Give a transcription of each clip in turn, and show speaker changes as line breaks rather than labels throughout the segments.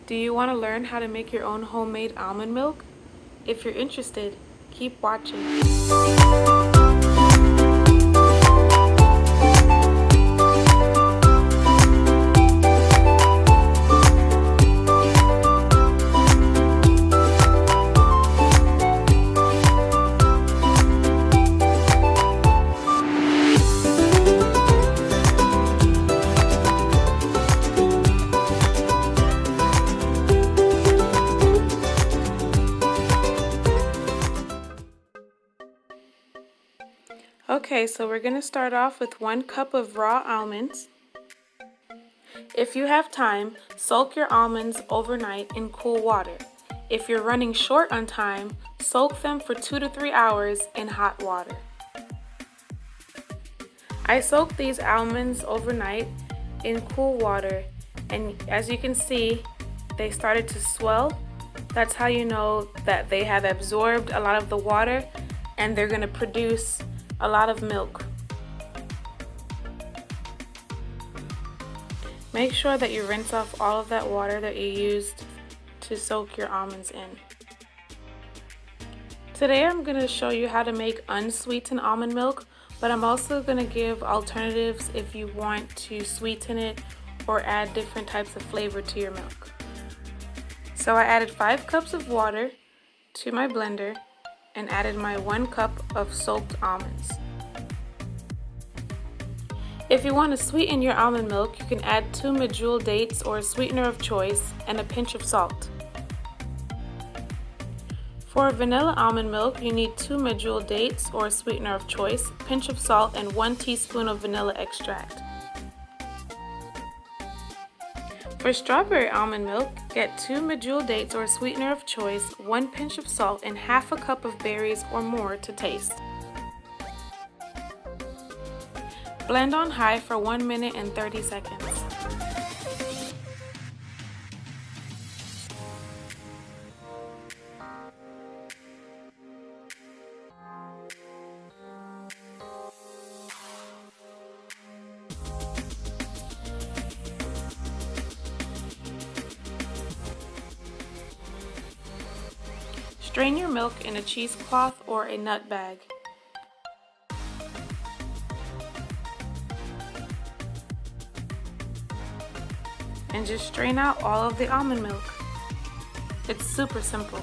Do you want to learn how to make your own homemade almond milk? If you're interested, keep watching. Okay, so we're going to start off with 1 cup of raw almonds. If you have time, soak your almonds overnight in cool water. If you're running short on time, soak them for 2 to 3 hours in hot water. I soaked these almonds overnight in cool water, and as you can see, they started to swell. That's how you know that they have absorbed a lot of the water and they're going to produce a lot of milk. Make sure that you rinse off all of that water that you used to soak your almonds in. Today I'm going to show you how to make unsweetened almond milk, but I'm also going to give alternatives if you want to sweeten it or add different types of flavor to your milk. So I added 5 cups of water to my blender and added my 1 cup of soaked almonds. If you want to sweeten your almond milk, you can add 2 medjool dates or a sweetener of choice and a pinch of salt. For vanilla almond milk, you need 2 medjool dates or a sweetener of choice, a pinch of salt, and 1 teaspoon of vanilla extract. For strawberry almond milk, get 2 medjool dates or a sweetener of choice, 1 pinch of salt, and half a cup of berries or more to taste. Blend on high for 1 minute and 30 seconds. Strain your milk in a cheesecloth or a nut bag. And just strain out all of the almond milk. It's super simple.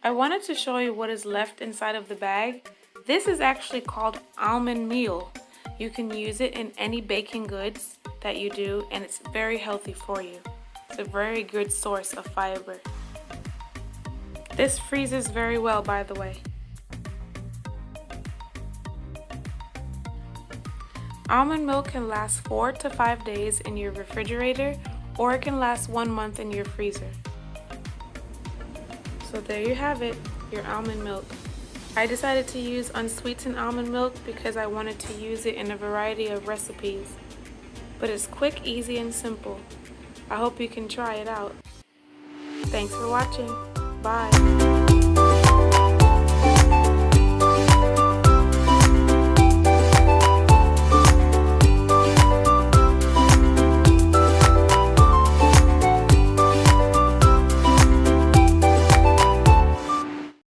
I wanted to show you what is left inside of the bag. This is actually called Almond Meal. You can use it in any baking goods that you do, and it's very healthy for you. It's a very good source of fiber. This freezes very well, by the way. Almond milk can last 4 to 5 days in your refrigerator, or it can last 1 month in your freezer. So there you have it, your almond milk. I decided to use unsweetened almond milk because I wanted to use it in a variety of recipes. But it's quick, easy, and simple. I hope you can try it out. Thanks for watching. Bye.